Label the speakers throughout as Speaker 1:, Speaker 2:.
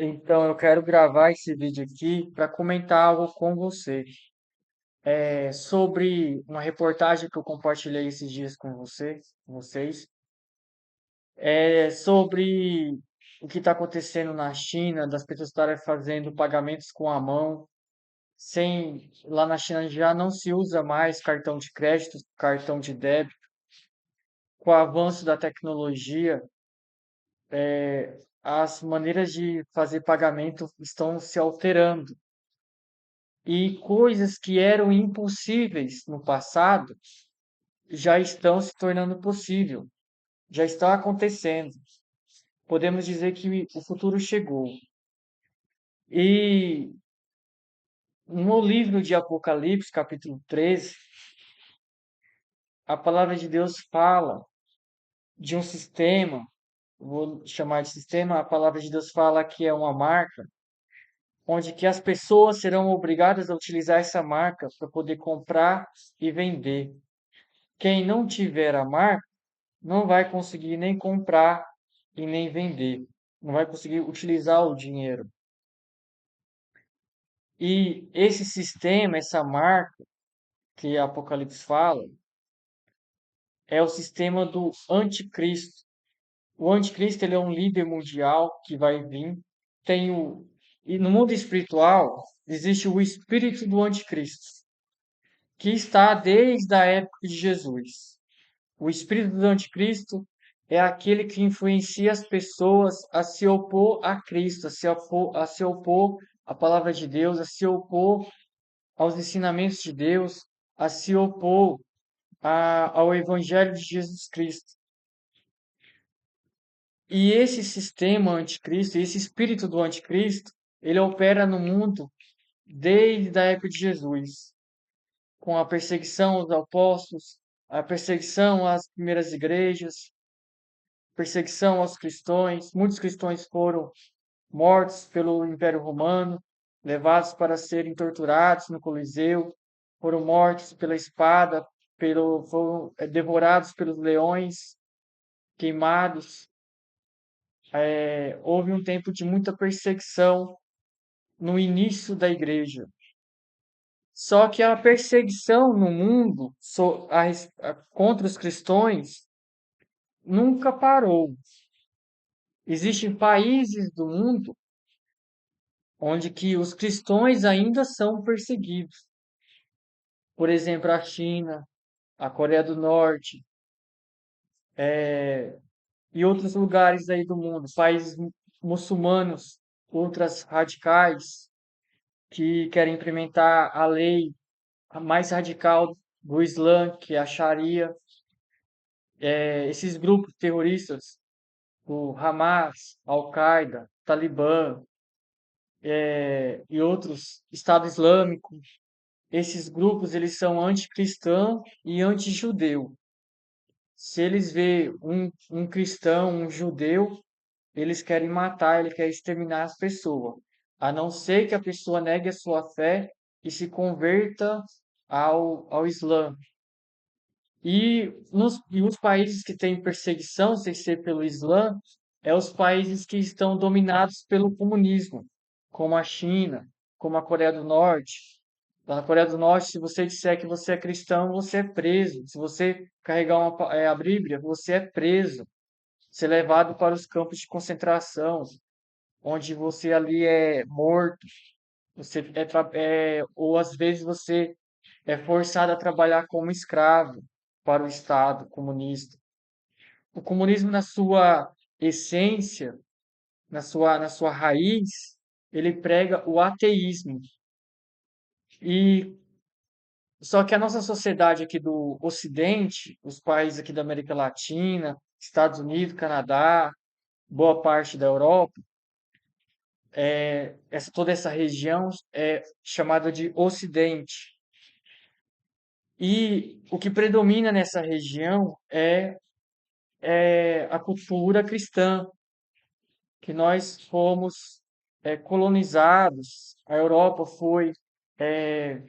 Speaker 1: Então, eu quero gravar esse vídeo aqui para comentar algo com você. É sobre uma reportagem que eu compartilhei esses dias com vocês. É sobre o que está acontecendo na China, das pessoas estarem fazendo pagamentos com a mão. Lá na China já não se usa mais cartão de crédito, cartão de débito. Com o avanço da tecnologia, as maneiras de fazer pagamento estão se alterando. E coisas que eram impossíveis no passado já estão se tornando possível, já está acontecendo. Podemos dizer que o futuro chegou. E no livro de Apocalipse, capítulo 13, a palavra de Deus fala de um sistema, vou chamar de sistema, a palavra de Deus fala que é uma marca, onde que as pessoas serão obrigadas a utilizar essa marca para poder comprar e vender. Quem não tiver a marca não vai conseguir nem comprar e nem vender. Não vai conseguir utilizar o dinheiro. E esse sistema, essa marca que Apocalipse fala, é o sistema do anticristo. O anticristo ele é um líder mundial que vai vir. Tem o E no mundo espiritual existe o espírito do anticristo, que está desde a época de Jesus. O espírito do anticristo é aquele que influencia as pessoas a se opor a Cristo, a se opor à palavra de Deus, a se opor aos ensinamentos de Deus, a se opor ao Evangelho de Jesus Cristo. E esse sistema anticristo, esse espírito do anticristo, ele opera no mundo desde a época de Jesus, com a perseguição aos apóstolos, a perseguição às primeiras igrejas, perseguição aos cristãos. Muitos cristãos foram mortos pelo Império Romano, levados para serem torturados no Coliseu, foram mortos pela espada, foram devorados pelos leões, queimados. Houve um tempo de muita perseguição no início da igreja. Só que a perseguição no mundo contra os cristãos nunca parou. Existem países do mundo onde que os cristãos ainda são perseguidos. Por exemplo, a China, a Coreia do Norte e outros lugares aí do mundo, países muçulmanos, ultras radicais, que querem implementar a lei mais radical do Islã, que é a Sharia. Esses grupos terroristas, o Hamas, Al-Qaeda, Talibã, e outros, Estado Islâmico, esses grupos eles são anticristão e anti-judeu. Se eles vê um cristão, um judeu, eles querem matar, eles querem exterminar as pessoas. A não ser que a pessoa negue a sua fé e se converta ao Islã. E os países que têm perseguição, sem ser pelo Islã, os países que estão dominados pelo comunismo, como a China, como a Coreia do Norte. Na Coreia do Norte, se você disser que você é cristão, você é preso. Se você carregar a Bíblia, você é preso, ser levado para os campos de concentração, onde você ali é morto, ou às vezes você é forçado a trabalhar como escravo para o Estado comunista. O comunismo, na sua essência, na sua raiz, ele prega o ateísmo. E só que a nossa sociedade aqui do Ocidente, os países aqui da América Latina, Estados Unidos, Canadá, boa parte da Europa, toda essa região é chamada de Ocidente. E o que predomina nessa região é a cultura cristã, que nós fomos colonizados. A Europa foi é,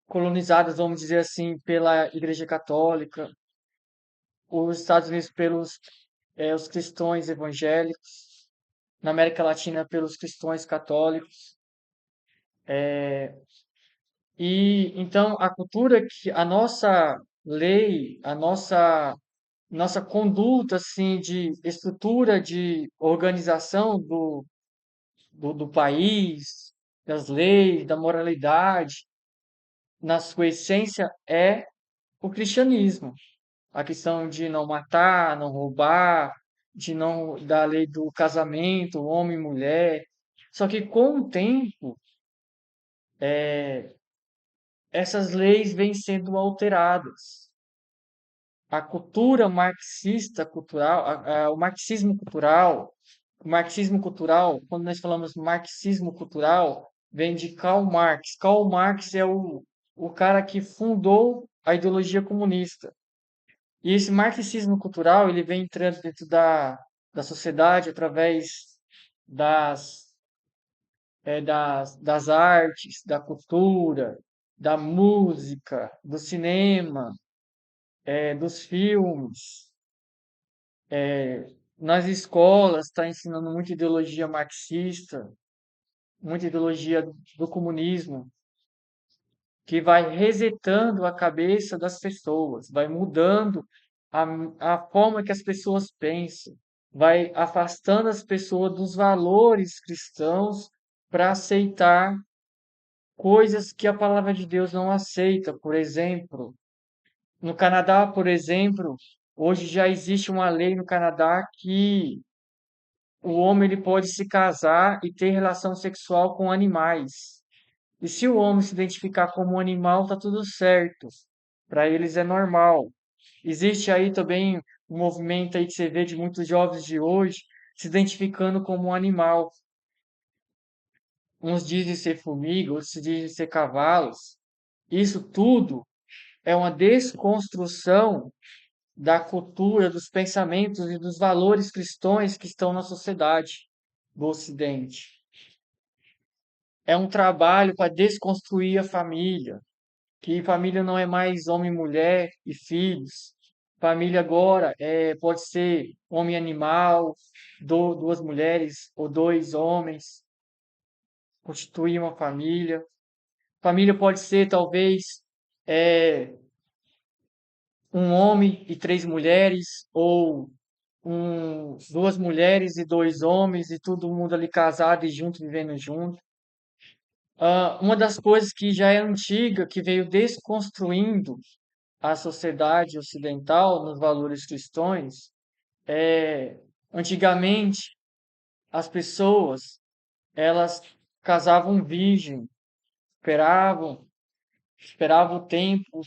Speaker 1: colonizada, vamos dizer assim, pela Igreja Católica, os Estados Unidos pelos os cristãos evangélicos. na América Latina pelos cristãos católicos. E então a cultura que a nossa lei, a nossa conduta assim de estrutura de organização do país, das leis, da moralidade, na sua essência é o cristianismo. A questão de não matar, não roubar, de não da lei do casamento, homem e mulher. Só que com o tempo, essas leis vêm sendo alteradas. A cultura marxista cultural, o marxismo cultural, quando nós falamos marxismo cultural, vem de Karl Marx. Karl Marx é o cara que fundou a ideologia comunista. E esse marxismo cultural, ele vem entrando dentro da sociedade através das, das artes, da cultura, da música, do cinema, dos filmes. Nas escolas está ensinando muita ideologia marxista, muita ideologia do comunismo, que vai resetando a cabeça das pessoas, vai mudando a, a forma que as pessoas pensam, vai afastando as pessoas dos valores cristãos para aceitar coisas que a palavra de Deus não aceita. Por exemplo, no Canadá, por exemplo, hoje já existe uma lei no Canadá que o homem ele pode se casar e ter relação sexual com animais. E se o homem se identificar como um animal, tá tudo certo. Para eles é normal. Existe aí também um movimento aí que você vê de muitos jovens de hoje se identificando como um animal. Uns dizem ser formiga, outros dizem ser cavalos. Isso tudo é uma desconstrução da cultura, dos pensamentos e dos valores cristãos que estão na sociedade do Ocidente. É um trabalho para desconstruir a família, que família não é mais homem, mulher e filhos. Família agora pode ser homem e animal, duas mulheres ou dois homens, constituir uma família. Família pode ser talvez é, um homem e três mulheres, ou duas mulheres e dois homens, e todo mundo ali casado e junto, vivendo junto. Uma das coisas que já é antiga, que veio desconstruindo a sociedade ocidental nos valores cristãos, é, antigamente as pessoas elas casavam virgem, esperavam, esperavam o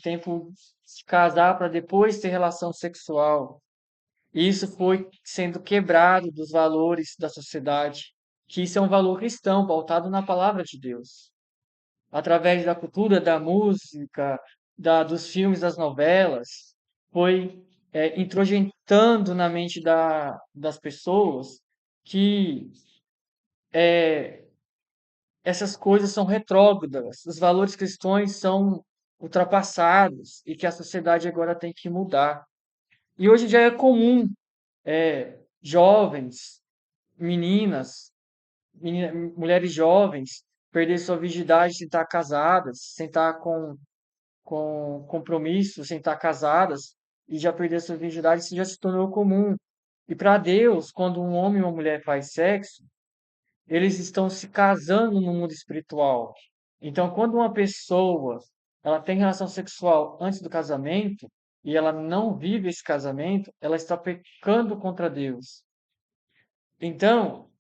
Speaker 1: tempo de casar para depois ter relação sexual. E isso foi sendo quebrado dos valores da sociedade, que isso é um valor cristão, pautado na palavra de Deus. Através da cultura, da música, dos filmes, das novelas, foi introjetando na mente das pessoas que essas coisas são retrógradas, os valores cristãos são ultrapassados e que a sociedade agora tem que mudar. E hoje já é comum jovens, meninas, mulheres jovens perder sua virgindade sem estar casadas, sem estar com compromisso, sem estar casadas, e já perder sua virgindade, isso já se tornou comum. E para Deus, quando um homem e uma mulher faz sexo, eles estão se casando no mundo espiritual. Então, quando uma pessoa ela tem relação sexual antes do casamento e ela não vive esse casamento, ela está pecando contra Deus. Então,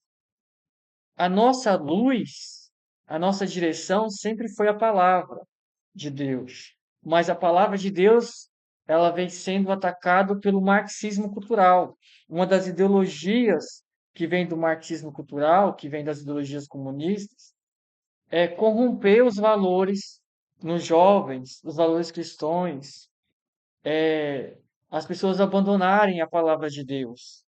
Speaker 1: a nossa luz, a nossa direção sempre foi a palavra de Deus. Mas a palavra de Deus, ela vem sendo atacada pelo marxismo cultural. Uma das ideologias que vem do marxismo cultural, que vem das ideologias comunistas, é corromper os valores nos jovens, os valores cristãos, as pessoas abandonarem a palavra de Deus.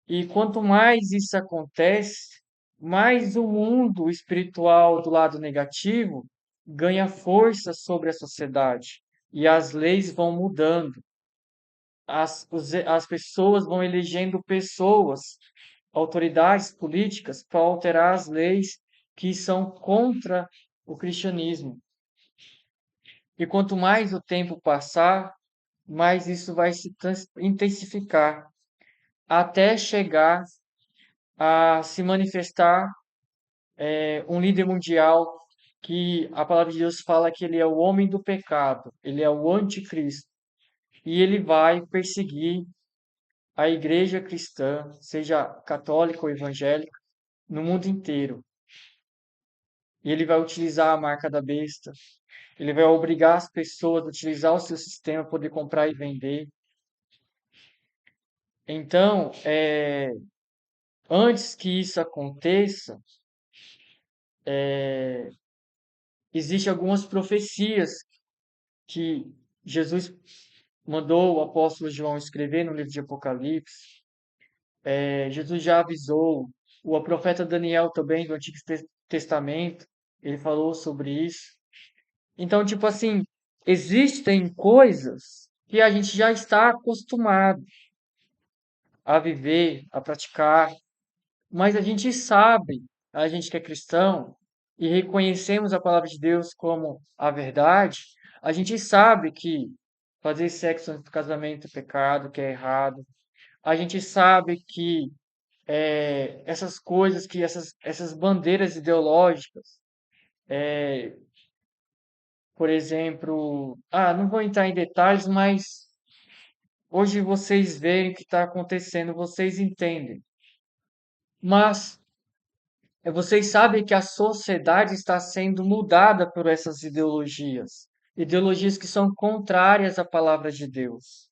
Speaker 1: E quanto mais isso acontece, mais o mundo espiritual do lado negativo ganha força sobre a sociedade e as leis vão mudando. As pessoas vão elegendo pessoas autoridades políticas para alterar as leis que são contra o cristianismo. E quanto mais o tempo passar, mais isso vai se intensificar, até chegar a se manifestar um líder mundial que a palavra de Deus fala que ele é o homem do pecado, ele é o anticristo, e ele vai perseguir a igreja cristã, seja católica ou evangélica, no mundo inteiro. E ele vai utilizar a marca da besta, ele vai obrigar as pessoas a utilizar o seu sistema para poder comprar e vender. Então, antes que isso aconteça, existem algumas profecias que Jesus mandou o apóstolo João escrever no livro de Apocalipse. Jesus já avisou, o profeta Daniel também, do Antigo Testamento, ele falou sobre isso. Então, tipo assim, existem coisas que a gente já está acostumado a viver, a praticar, mas a gente sabe, a gente que é cristão, e reconhecemos a palavra de Deus como a verdade, a gente sabe que fazer sexo antes do casamento é pecado, que é errado. A gente sabe que essas coisas, que essas bandeiras ideológicas, por exemplo, não vou entrar em detalhes, mas hoje vocês veem o que está acontecendo, vocês entendem. Mas vocês sabem que a sociedade está sendo mudada por essas ideologias, ideologias que são contrárias à palavra de Deus.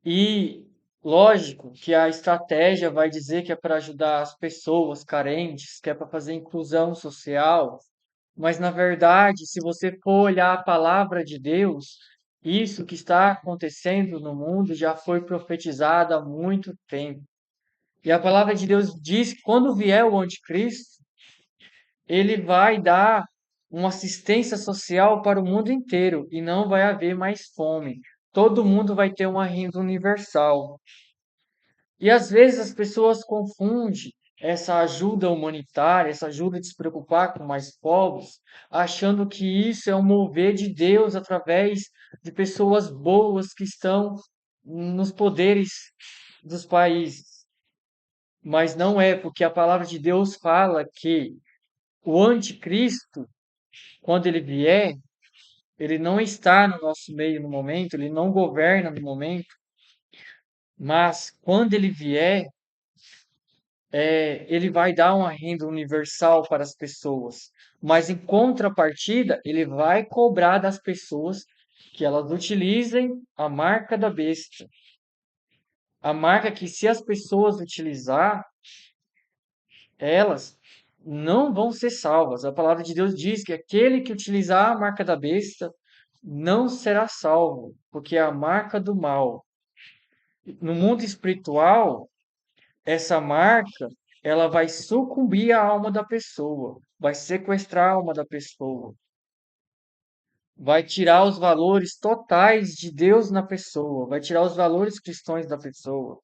Speaker 1: E lógico que a estratégia vai dizer que é para ajudar as pessoas carentes, que é para fazer inclusão social, mas na verdade, se você for olhar a palavra de Deus, isso que está acontecendo no mundo já foi profetizado há muito tempo. E a palavra de Deus diz que quando vier o anticristo, ele vai dar uma assistência social para o mundo inteiro e não vai haver mais fome. Todo mundo vai ter uma renda universal. E às vezes as pessoas confundem essa ajuda humanitária, essa ajuda de se preocupar com mais povos, achando que isso é um mover de Deus através de pessoas boas que estão nos poderes dos países. Mas não é, porque a palavra de Deus fala que o anticristo, quando ele vier, ele não está no nosso meio no momento, ele não governa no momento, mas quando ele vier, ele vai dar uma renda universal para as pessoas, mas em contrapartida, ele vai cobrar das pessoas que elas utilizem a marca da besta. A marca que, se as pessoas utilizar, elas não vão ser salvas. A palavra de Deus diz que aquele que utilizar a marca da besta não será salvo, porque é a marca do mal. No mundo espiritual, essa marca, ela vai sucumbir à alma da pessoa, vai sequestrar a alma da pessoa, vai tirar os valores totais de Deus na pessoa, vai tirar os valores cristãos da pessoa.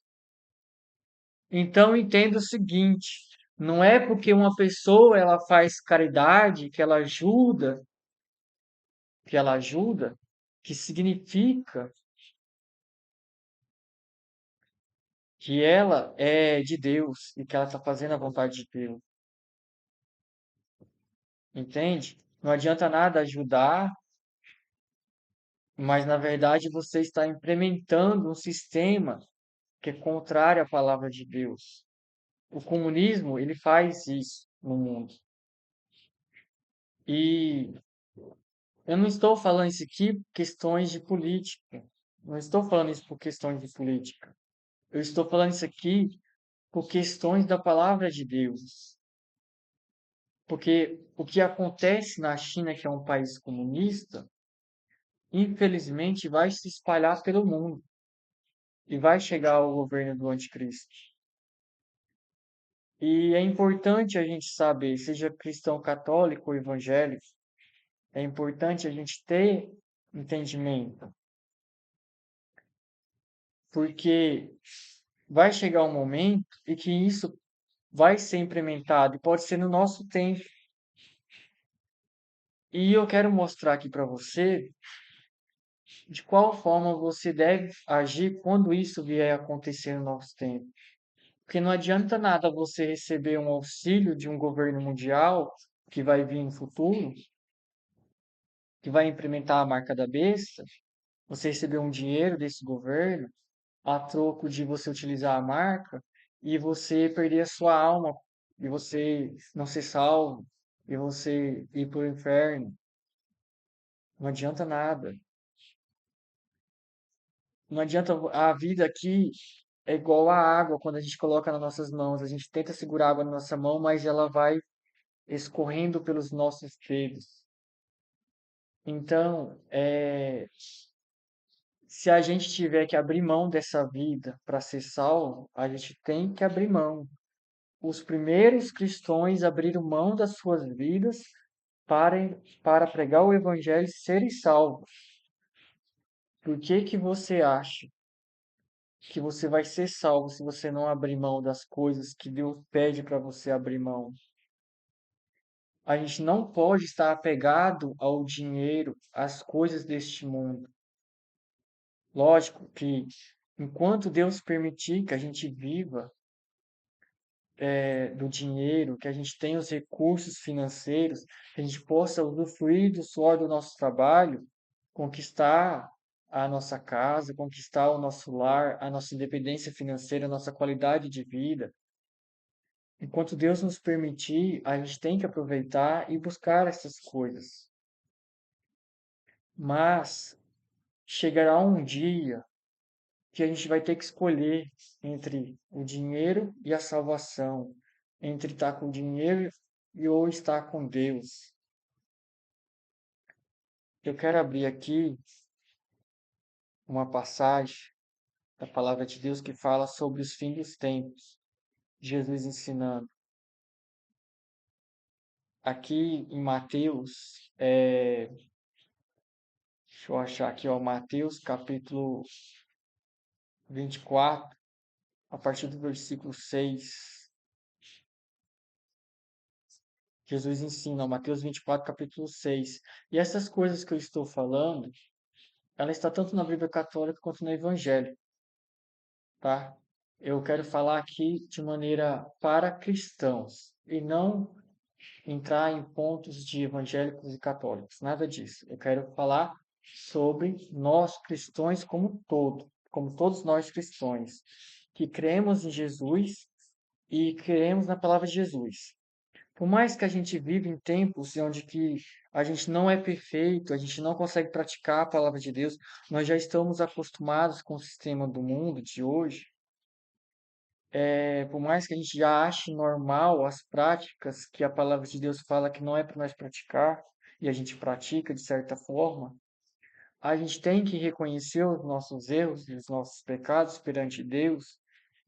Speaker 1: Então entenda o seguinte, não é porque uma pessoa ela faz caridade, que ela ajuda, que significa que ela é de Deus e que ela está fazendo a vontade de Deus. Entende? Não adianta nada ajudar, mas na verdade você está implementando um sistema que é contrário à palavra de Deus. O comunismo, ele faz isso no mundo. E eu não estou falando isso aqui por questões de política. Não estou falando isso por questões de política. Eu estou falando isso aqui por questões da palavra de Deus. Porque o que acontece na China, que é um país comunista, infelizmente vai se espalhar pelo mundo e vai chegar ao governo do anticristo. E é importante a gente saber, seja cristão católico ou evangélico, é importante a gente ter entendimento, porque vai chegar um momento em que isso vai ser implementado e pode ser no nosso tempo. E eu quero mostrar aqui para você de qual forma você deve agir quando isso vier a acontecer no nosso tempo. Porque não adianta nada você receber um auxílio de um governo mundial que vai vir no futuro, que vai implementar a marca da besta, você receber um dinheiro desse governo a troco de você utilizar a marca e você perder a sua alma, e você não ser salvo, e você ir para o inferno. Não adianta nada. Não adianta a vida aqui é igual a água quando a gente coloca nas nossas mãos. A gente tenta segurar a água na nossa mão, mas ela vai escorrendo pelos nossos dedos. Então, se a gente tiver que abrir mão dessa vida para ser salvo, a gente tem que abrir mão. Os primeiros cristãos abriram mão das suas vidas para, para pregar o evangelho e serem salvos. Por que você acha que você vai ser salvo se você não abrir mão das coisas que Deus pede para você abrir mão? A gente não pode estar apegado ao dinheiro, às coisas deste mundo. Lógico que enquanto Deus permitir que a gente viva do dinheiro, que a gente tenha os recursos financeiros, que a gente possa usufruir do suor do nosso trabalho, conquistar a nossa casa, conquistar o nosso lar, a nossa independência financeira, a nossa qualidade de vida. Enquanto Deus nos permitir, a gente tem que aproveitar e buscar essas coisas. Mas chegará um dia que a gente vai ter que escolher entre o dinheiro e a salvação, entre estar com dinheiro e ou estar com Deus. Eu quero abrir aqui uma passagem da palavra de Deus que fala sobre os fins dos tempos. Jesus ensinando. Aqui em Mateus, deixa eu achar aqui, ó, Mateus capítulo 24, a partir do versículo 6. Jesus ensina, Mateus 24, capítulo 6. E essas coisas que eu estou falando, ela está tanto na Bíblia Católica quanto no Evangelho, tá? Eu quero falar aqui de maneira para cristãos e não entrar em pontos de evangélicos e católicos, nada disso. Eu quero falar sobre nós cristãos como todo, como todos nós cristãos, que cremos em Jesus e cremos na palavra de Jesus. Por mais que a gente vive em tempos onde que a gente não é perfeito, a gente não consegue praticar a palavra de Deus, nós já estamos acostumados com o sistema do mundo de hoje. Por mais que a gente já ache normal as práticas que a palavra de Deus fala que não é para nós praticar, e a gente pratica de certa forma, a gente tem que reconhecer os nossos erros e os nossos pecados perante Deus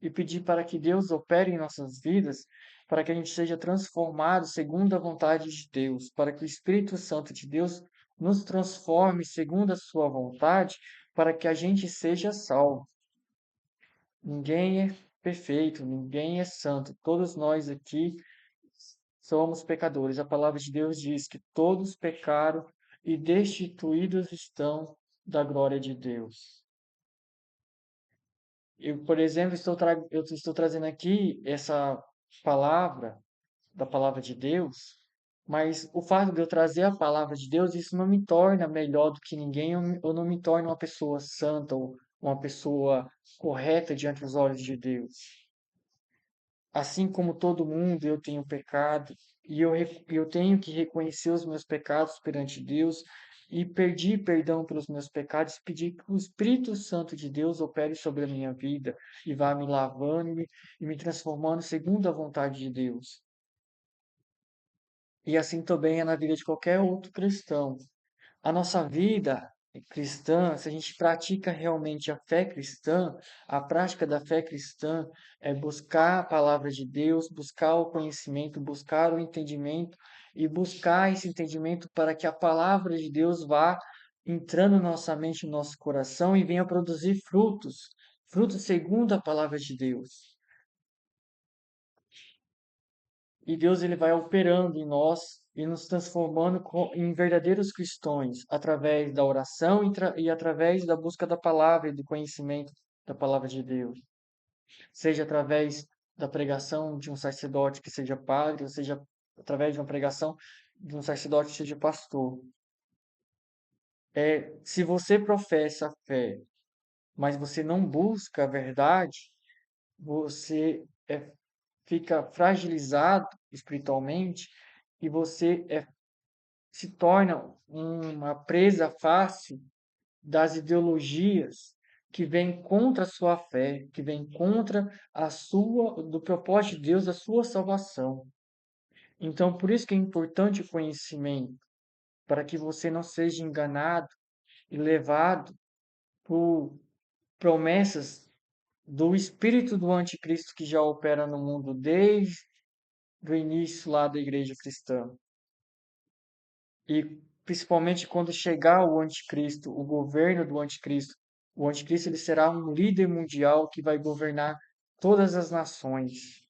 Speaker 1: e pedir para que Deus opere em nossas vidas, para que a gente seja transformado segundo a vontade de Deus, para que o Espírito Santo de Deus nos transforme segundo a sua vontade, para que a gente seja salvo. Ninguém é perfeito, ninguém é santo. Todos nós aqui somos pecadores. A palavra de Deus diz que todos pecaram e destituídos estão da glória de Deus. Eu, por exemplo, eu estou trazendo aqui essa palavra, da palavra de Deus, mas o fato de eu trazer a palavra de Deus, isso não me torna melhor do que ninguém, ou não me torna uma pessoa santa ou uma pessoa correta diante dos olhos de Deus. Assim como todo mundo, eu tenho pecado e eu tenho que reconhecer os meus pecados perante Deus e pedir perdão pelos meus pecados, pedir que o Espírito Santo de Deus opere sobre a minha vida e vá me lavando e me transformando segundo a vontade de Deus. E assim também é na vida de qualquer outro cristão. A nossa vida cristã, se a gente pratica realmente a fé cristã, a prática da fé cristã é buscar a palavra de Deus, buscar o conhecimento, buscar o entendimento e buscar esse entendimento para que a palavra de Deus vá entrando na nossa mente, no nosso coração e venha produzir frutos, fruto segundo a palavra de Deus. E Deus ele vai operando em nós e nos transformando em verdadeiros cristãos através da oração e através da busca da palavra e do conhecimento da palavra de Deus. Seja através da pregação de um sacerdote que seja padre, ou seja através de uma pregação de um sacerdote que seja pastor. Se você professa a fé, mas você não busca a verdade, você fica fragilizado espiritualmente e você se torna uma presa fácil das ideologias que vêm contra a sua fé, que vêm contra do propósito de Deus, a sua salvação. Então, por isso que é importante o conhecimento, para que você não seja enganado e levado por promessas do espírito do anticristo que já opera no mundo desde o início lá da igreja cristã. E principalmente quando chegar o anticristo, o governo do anticristo, o anticristo ele será um líder mundial que vai governar todas as nações.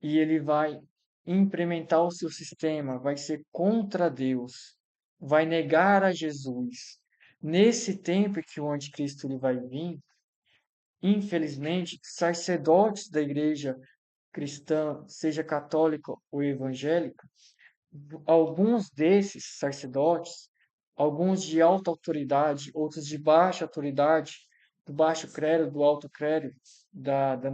Speaker 1: E ele vai implementar o seu sistema, vai ser contra Deus, vai negar a Jesus. Nesse tempo que o anticristo ele vai vir, infelizmente, sacerdotes da igreja cristã, seja católica ou evangélica, alguns desses sacerdotes, alguns de alta autoridade, outros de baixa autoridade, do baixo clero, do alto clero da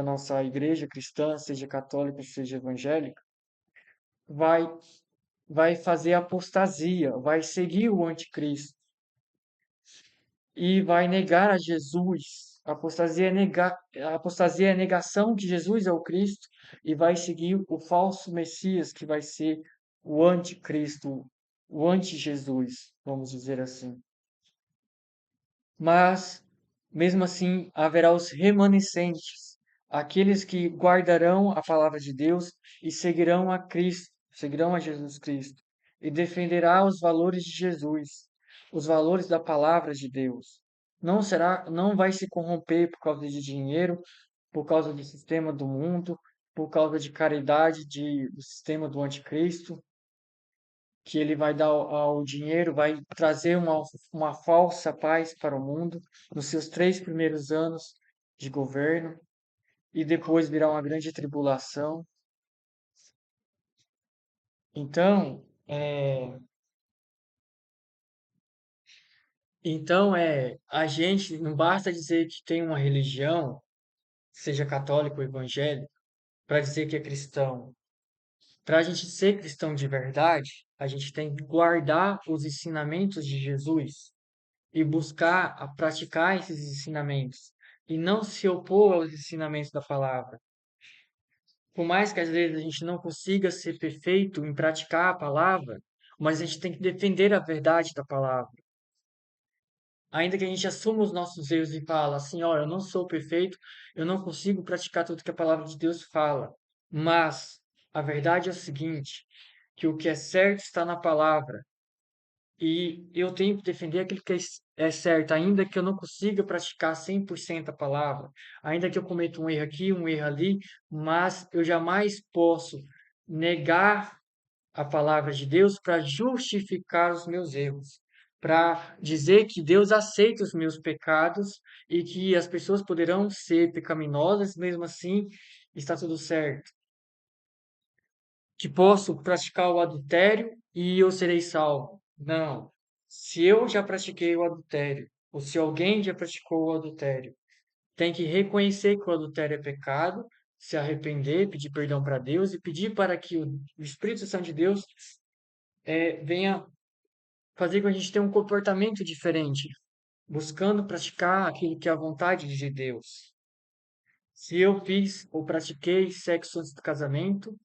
Speaker 1: nossa igreja cristã, seja católica, seja evangélica, vai, vai fazer apostasia, vai seguir o anticristo e vai negar a Jesus. A apostasia é a negação que Jesus é o Cristo e vai seguir o falso Messias, que vai ser o anticristo, o anti-Jesus, vamos dizer assim. Mas, mesmo assim, haverá os remanescentes, aqueles que guardarão a palavra de Deus e seguirão a Cristo, seguirão a Jesus Cristo, e defenderá os valores de Jesus, os valores da palavra de Deus. Não vai se corromper por causa de dinheiro, por causa do sistema do mundo, por causa de caridade do sistema do anticristo, que ele vai dar ao dinheiro, vai trazer uma falsa paz para o mundo nos seus 3 primeiros anos de governo, e depois virá uma grande tribulação. Então, a gente não basta dizer que tem uma religião, seja católico ou evangélico, para dizer que é cristão. Para a gente ser cristão de verdade, a gente tem que guardar os ensinamentos de Jesus e buscar a praticar esses ensinamentos e não se opor aos ensinamentos da palavra. Por mais que às vezes a gente não consiga ser perfeito em praticar a palavra, mas a gente tem que defender a verdade da palavra. Ainda que a gente assuma os nossos erros e fala assim, olha, eu não sou perfeito, eu não consigo praticar tudo que a palavra de Deus fala. Mas a verdade é o seguinte, que o que é certo está na palavra. E eu tenho que defender aquilo que é certo, ainda que eu não consiga praticar 100% a palavra, ainda que eu cometa um erro aqui, um erro ali, mas eu jamais posso negar a palavra de Deus para justificar os meus erros, para dizer que Deus aceita os meus pecados e que as pessoas poderão ser pecaminosas, mesmo assim está tudo certo. Que posso praticar o adultério e eu serei salvo. Não. Se eu já pratiquei o adultério, ou se alguém já praticou o adultério, tem que reconhecer que o adultério é pecado, se arrepender, pedir perdão para Deus e pedir para que o Espírito Santo de Deus venha fazer com que a gente tenha um comportamento diferente, buscando praticar aquilo que é a vontade de Deus. Se eu fiz ou pratiquei sexo antes do casamento,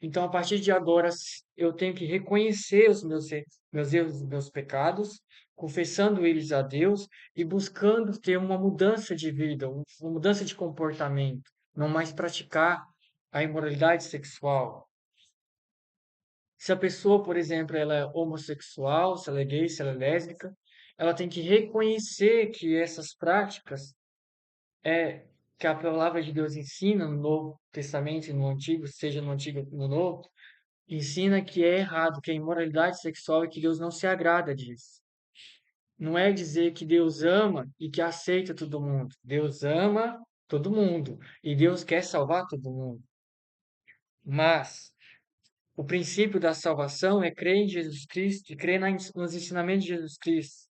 Speaker 1: então a partir de agora eu tenho que reconhecer os meus erros, os meus pecados, confessando eles a Deus e buscando ter uma mudança de vida, uma mudança de comportamento, não mais praticar a imoralidade sexual. Se a pessoa, por exemplo, ela é homossexual, se ela é gay, se ela é lésbica, ela tem que reconhecer que essas práticas é que a palavra de Deus ensina no Novo Testamento e no Antigo, seja no Antigo ou no Novo, ensina que é errado, que é imoralidade sexual e que Deus não se agrada disso. Não é dizer que Deus ama e que aceita todo mundo. Deus ama todo mundo e Deus quer salvar todo mundo. Mas o princípio da salvação é crer em Jesus Cristo e crer nos ensinamentos de Jesus Cristo.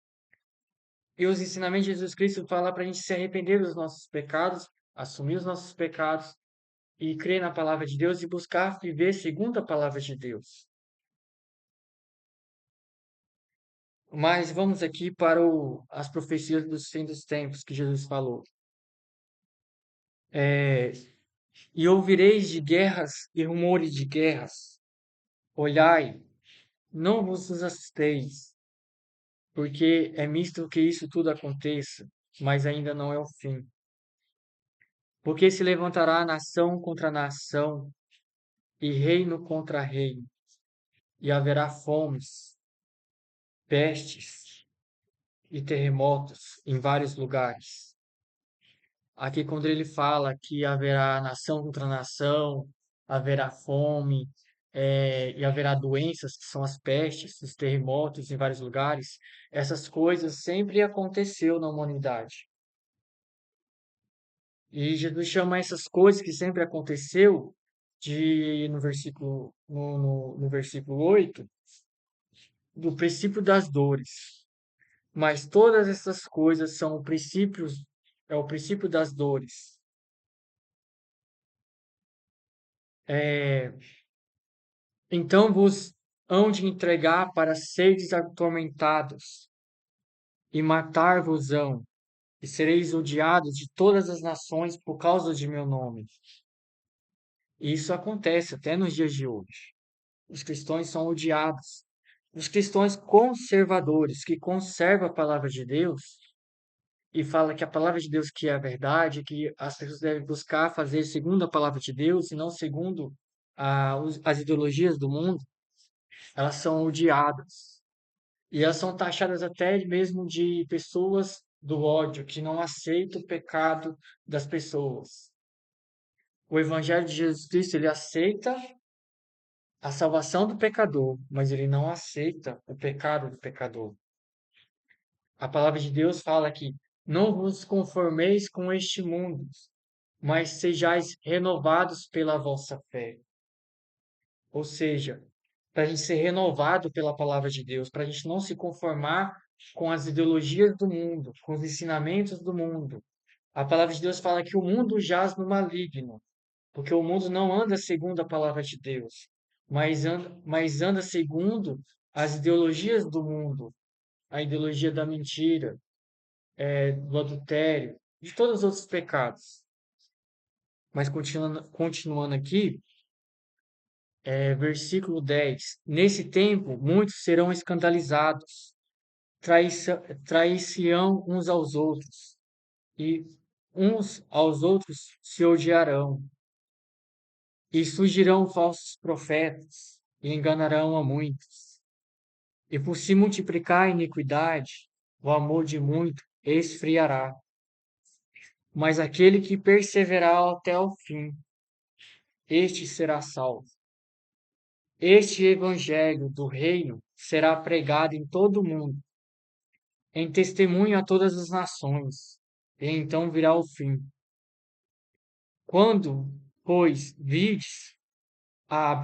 Speaker 1: E os ensinamentos de Jesus Cristo falam para a gente se arrepender dos nossos pecados, assumir os nossos pecados e crer na palavra de Deus e buscar viver segundo a palavra de Deus. Mas vamos aqui para as profecias dos fim dos tempos que Jesus falou. É, e ouvireis de guerras e rumores de guerras. Olhai, não vos assusteis, porque é misto que isso tudo aconteça, mas ainda não é o fim. Porque se levantará nação contra nação, e reino contra reino, e haverá fomes, pestes e terremotos em vários lugares. Aqui, quando ele fala que haverá nação contra nação, haverá fome, e haverá doenças, que são as pestes, os terremotos em vários lugares, essas coisas sempre aconteceu na humanidade. E Jesus chama essas coisas que sempre aconteceu no versículo 8 do princípio das dores. Mas todas essas coisas são princípios, é o princípio das dores. É, então vos hão de entregar para seres atormentados, e matar-vos-ão, e sereis odiados de todas as nações por causa de meu nome. E isso acontece até nos dias de hoje. Os cristãos são odiados. Os cristãos conservadores, que conservam a palavra de Deus, e fala que a palavra de Deus que é a verdade, que as pessoas devem buscar fazer segundo a palavra de Deus e não segundo as ideologias do mundo, elas são odiadas. E elas são taxadas até mesmo de pessoas do ódio, que não aceitam o pecado das pessoas. O Evangelho de Jesus Cristo, ele aceita a salvação do pecador, mas ele não aceita o pecado do pecador. A palavra de Deus fala que não vos conformeis com este mundo, mas sejais renovados pela vossa fé. Ou seja, para a gente ser renovado pela palavra de Deus, para a gente não se conformar com as ideologias do mundo, com os ensinamentos do mundo. A palavra de Deus fala que o mundo jaz no maligno, porque o mundo não anda segundo a palavra de Deus, mas anda segundo as ideologias do mundo, a ideologia da mentira, do adultério, de todos os outros pecados. Mas continuando aqui, versículo 10. Nesse tempo, muitos serão escandalizados, trair-se-ão uns aos outros, e uns aos outros se odiarão. E surgirão falsos profetas, e enganarão a muitos. E por se multiplicar a iniquidade, o amor de muito esfriará. Mas aquele que perseverar até o fim, este será salvo. Este evangelho do reino será pregado em todo o mundo, em testemunho a todas as nações, e então virá o fim. Quando, pois, vides a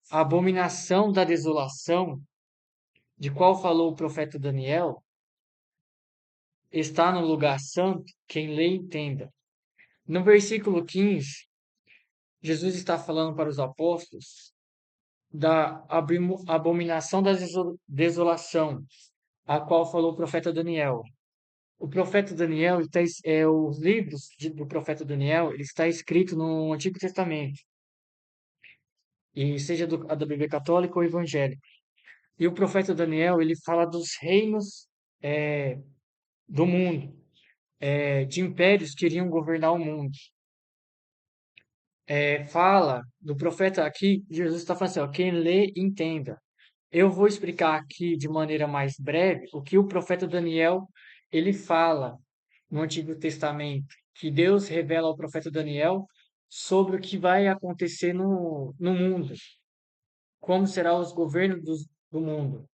Speaker 1: abominação da desolação, de qual falou o profeta Daniel, está no lugar santo, quem lê entenda. No versículo 15, Jesus está falando para os apóstolos da abominação da desolação, a qual falou o profeta Daniel. O profeta Daniel, os livros do profeta Daniel, ele está escrito no Antigo Testamento, e seja a da Bíblia Católica ou evangélica. E o profeta Daniel, ele fala dos reinos do mundo, de impérios que iriam governar o mundo. Fala do profeta aqui, Jesus está falando assim, ó, quem lê, entenda. Eu vou explicar aqui de maneira mais breve o que o profeta Daniel ele fala no Antigo Testamento, que Deus revela ao profeta Daniel sobre o que vai acontecer no mundo, como serão os governos do mundo.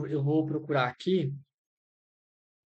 Speaker 1: Eu vou procurar aqui.